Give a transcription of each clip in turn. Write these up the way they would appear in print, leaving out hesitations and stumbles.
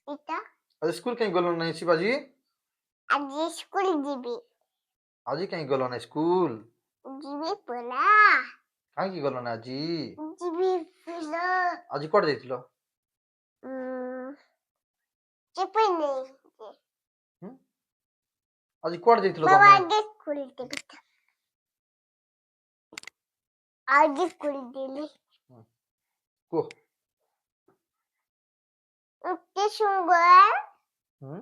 এটা आज स्कूल कहीं गलो नहीं शिवाजी আজ স্কুল দিবি आज कहीं गलो ना स्कूल দিবি পোলা कहीं की गलो ना आज দিবি পোলা आज कोड देथिलो চেপে নেই आज कोड देथिलो বাবা तमे আগে স্কুল দিবি আগে স্কুল দিলি को উঠতে সুন্দর हम्म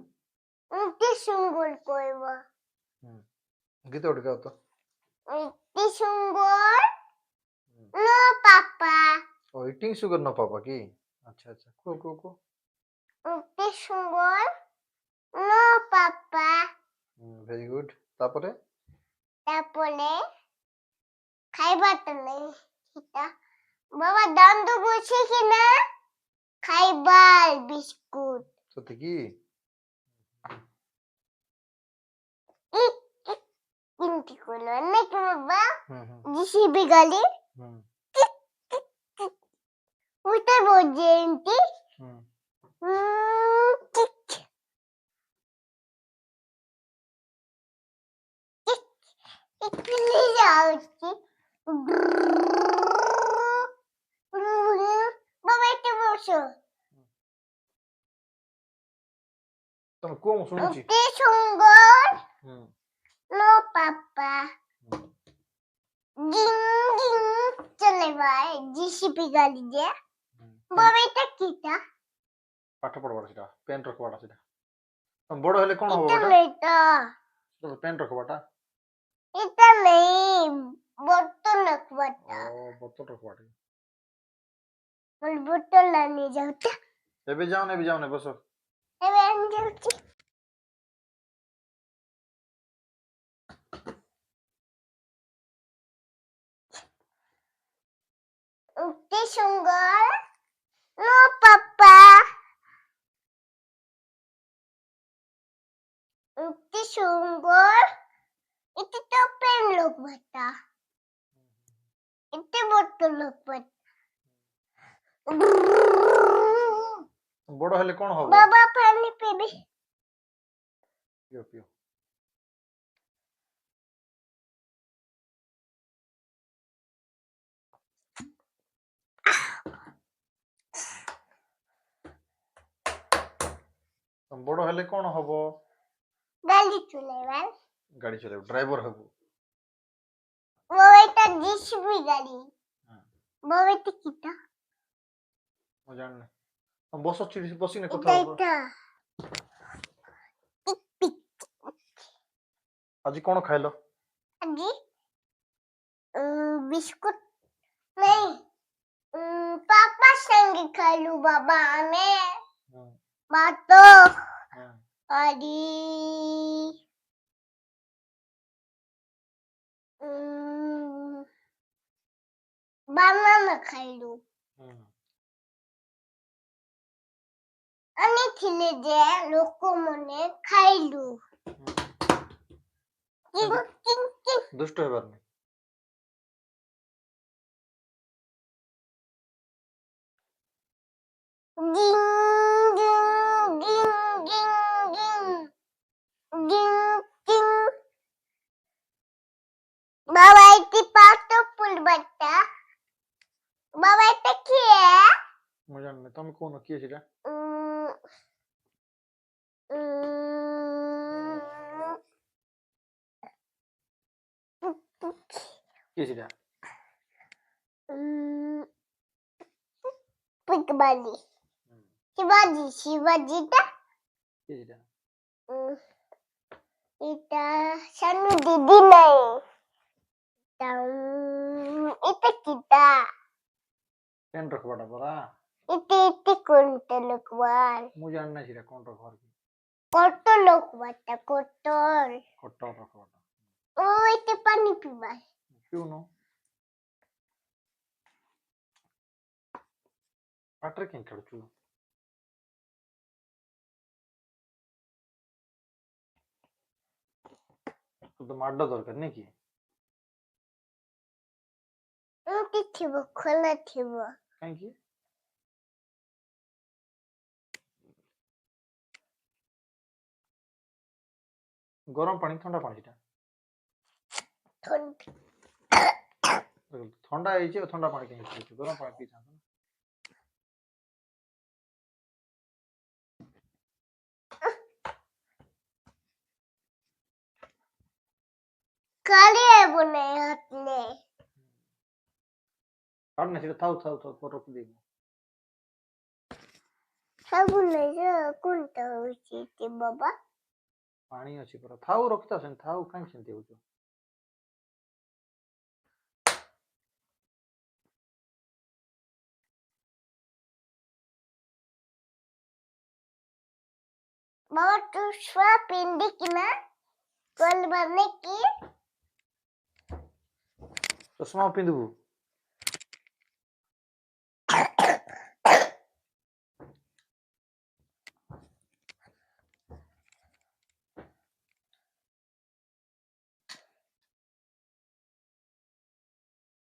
উঠতে সুন্দর করব गीत उठ गया तो উঠতে সুন্দর নো পাপা ओ ईटिंग शुगर ना पापा की अच्छा अच्छा को উঠতে সুন্দর নো পাপা वेरी गुड তারপরে তারপরে খাইবার তো নেই এটা বাবা দান্ত বসে কিনা খাইবার বিস্কুট সত্যি কি চিন্তি করলো নাকি বাবা হুম জিসিবি গালি হুম উঠে বসে এনটি হুম বাবা একটু বসো তুমি কোন শুনছি উঠতে সুন্দর হুম নো পাপা ডিং ডিং চলে ভাই জিসিপি গালি দিয়ে বাবা এটা কিটা পাঠ পড়বার সেটা পেন রখবাটা সেটা বড় হলে কোন হবে এটা ওটা নেটা তো পেন রখবাটা এটা নেই বোতল রাখবাটা ও বোতল রখবাটা বল বোতল নিয়ে যাও তো এবে যাও না বসো এবার আমি যাচ্ছি উঠতে সুন্দর নো পাপা উঠতে সুন্দর এটা তো পেন রাখবাটা এটা বোতল রাখবাটা বড় হলে কোন হবে বাবা পানি পেবি পিও পিও বড় হলে কোন হব গাড়ি চলাইবার গাড়ি চালাবো ড্রাইভার হব বাবা এটা জিসিবি গাড়ি বাবা এটা কিটা ও জান না বসো চিড়ি বসি না এটা কোথাও এটা পিক পিক আজ কোন খাইলো আজি বিস্কুট নেই পাপার সঙ্গে খাইলু বাবা আমি মাতো আদি বানানা খাইলু আমি ছিলে যে লোকমনে খাইলু কিং কিং কিং দুষ্ট হবার না গিং গিং গিং গিং গিং গিং গিং বাবা এটি পাতো ফুল বাচ্চা বাবা এটা কি মই জান না তুমি কোন কি সেটা কি সেটা পিকবালি শিবাজিটা কি সেটা এটা শানু দিদি নাই এটা কিটা পেন রখবাটা পড়া এটা এটা কোনটা লোকবার মই জান না সেটা কোন রখবার কি কত লোকবারটা কতল কত রখবাটা ও এটা পানি পিবাই क्यों नो वाटर कें कड़चू तो माड्डा दरकार नाকি ଥିବ ଖୋଲା ଥିବ କାହିଁକି গরম পানি ঠান্ডা পানি সেটা ঠান্ডা হয়েছে ঠান্ডা পানি কেন পিয়েছে গরম পানি পিয়েছে না কালে বনে হাতলে কাট না সেটা থাও থাও থাও পর রক্ত দিব সাবুনে যে কোনটা উচিত বাবা পানি ଅଛି পর থাও রক্ত আছেন থাও কাଇଁ সেମିତି হଉଛ बाबा तू स्वा पिंडी की ना कल भरने की ଚଷମା ପିନ୍ଧିବୁ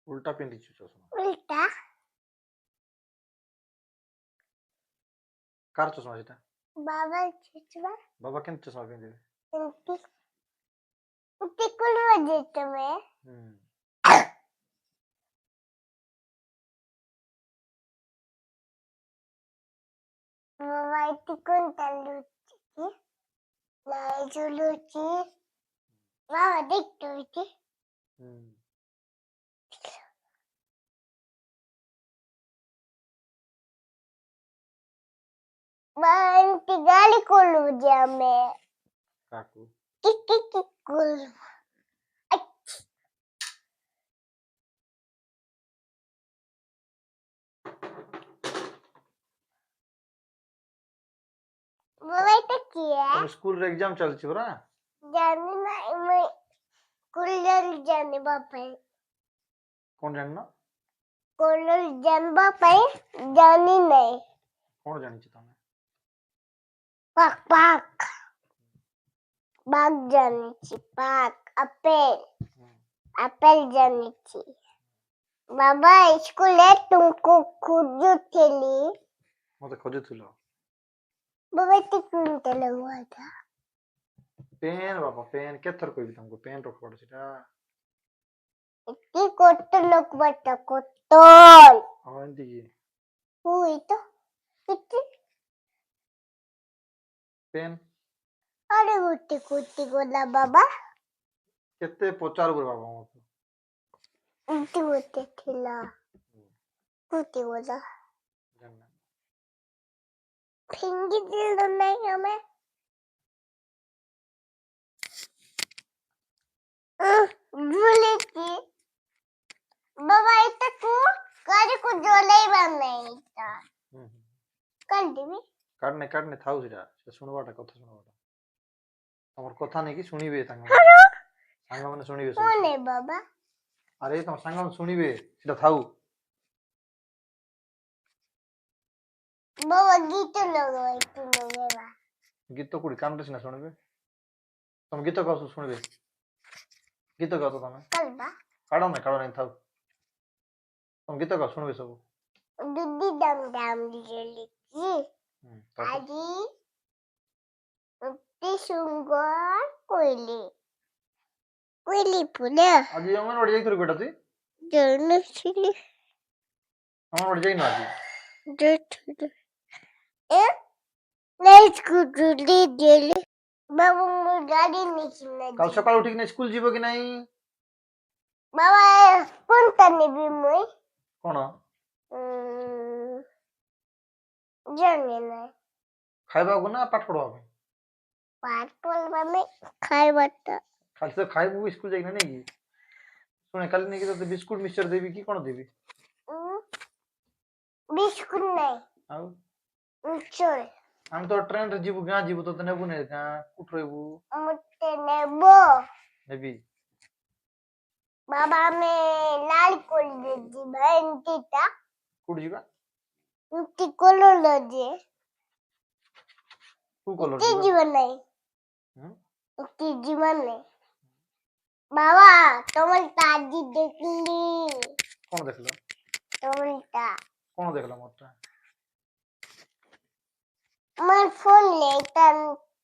ଉଲ୍· ପିନ୍ଧିଛୁ ଚଷମା उल्टा କାର ଚଷମା ସେଟା बाबा चुचवा ବାବା କେମିତି ଚଷମା ପିନ୍ଧିବେ उल्टी उल्टी कुल बजे तुम्हें बाबा इतनी कौन तलुची की नहीं जुलुची बाबा देख तो इतनी बांटी गाली कोलू जामे କାକୁ की कोलू बाबा इतना किया ତମ ସ୍କୁଲରେ ଏକ୍ଜାମ ଚାଲିଛି ପରା जाने ना मैं कुल्लर जाने बापे କଣ ଜାଣିନ कुल्लर जाने बापे जाने नहीं କଣ ଜାଣିଛ ତମେ पाक पाक बाग जाने ची पाक एप्पल जाने ची बाबा स्कूल है तुमको खुद जो थेली ମତେ ଖୋଜୁଥିଲ बाबा इतनी कुंटल हुआ था ପେନ୍ ବାବା ପେନ୍ କେତେ ଥର କହିବି ତମକୁ ପେନ୍ ରଖବାଟା ସେଟା इतनी कोटल लोग बता कोटल ହଁ ଏମିତି କି हुई तो इतनी ପେନ୍ अरे गुट्टी कुट्टी गोला बाबा କେତେ ପଚାରିବୁ ରେ ବାବା ମତେ इतनी गुट्टी खिला कुट्टी गोला ଜାଣିନା फिंगी दिल नहीं हमें झूले की बाबा इतना तू करे को झोले ही बन नहीं था कर दी କାଢନେ କାଢନେ ଥାଉ ସେଟା ସେଟା ଶୁଣବାଟା କଥା ଶୁଣବାଟା ତମର କଥା ନେଇକି ଶୁଣିବେ ତାଙ୍କ ସାଙ୍ଗମାନେ ଶୁଣିବେ ସବୁ कौन है बाबा ଆରେ ତମ ସାଙ୍ଗମାନେ ଶୁଣିବେ ସେଟା ଥାଉ बाबा गीत लगाओ तू लगेगा ଗୀତ କୋଉଠି କାନରେ ସିନା ଶୁଣିବେ ତମ ଗୀତ ଗାଉ ଶୁଣିବେ ଗୀତ ଗାଉ ତ ତମେ कल बा କାଢ ନାହିଁ ଥାଉ ତମ ଗୀତ ଗାଉ ଶୁଣିବେ ସବୁ दीदी दम दम दिली की ତାପରେ आजी उत्ती सुंगर कोयली कोयली पुले ଆଜି ଅଙ୍ଗନବାଡି ଯାଇଥିଲୁ ବେଟା ତୁଇ जर्नल छिली ଅଙ୍ଗନବାଡି ଯାଇନୁ ଆଜି जट ए नहीं स्कूटी दिली बाबा मु गाड़ी नहीं କାଲି चलना ସକାଳୁ ଉଠିକି ସ୍କୁଲ ଯିବ କି ନାହିଁ बाबा कौन तने भी मुई କଣ जाने नहीं ଖାଇବାକୁ ନା ପାଠ ପଢବା ପାଇଁ पाठ पढ़वा में खाए बता ଖାଲି ତ ଖାଇବୁ ସ୍କୁଲ ଯାଇକିନା ନାଇଁ କି ଶୁଣେ କାଲି ନେଇକି ତତେ ବିସ୍କୁଟ ମିକ୍ସଚର ଦେବି କି କଣ ଦେବି बिस्कुट नहीं ଆଉ चल ଆମେ ତ ଟ୍ରେନରେ ଯିବୁ ଗାଁ ଯିବୁ ତତେ ନେବୁ ନି ଗାଁ କୋଉଠି ରହିବୁ मुझे नेबो ନେବି बाबा में लाल कोल दे दी भाई टीटा କୋଉଠି ଯିବା उनकी कोलो ले दे କୋଉ କଲର की ଯିବା जीवन नहीं ହୁଁ? की जीवन नहीं बाबा तुम ताजी देखली କଣ ଦେଖିଲ तुमटा କଣ ଦେଖିଲ ମୋରଟା मैं फोन ले तन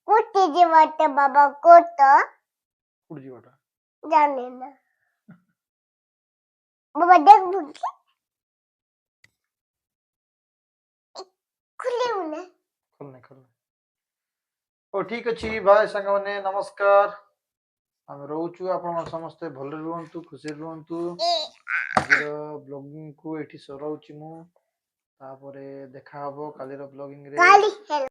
कुटी जीवाटे बाबा कोट कुड़ जीवाटा जाने ना बाबा देख बुकी खुले उन्हें खोलने ओ ठीक अछि भाई संग माने नमस्कार हम रोचु आपण समस्त भल रुहंतु खुशी रुहंतु आजिर ब्लॉगिंग को एठी सराउची मु तापरे देखा हबो कालीर ब्लॉगिंग रे काली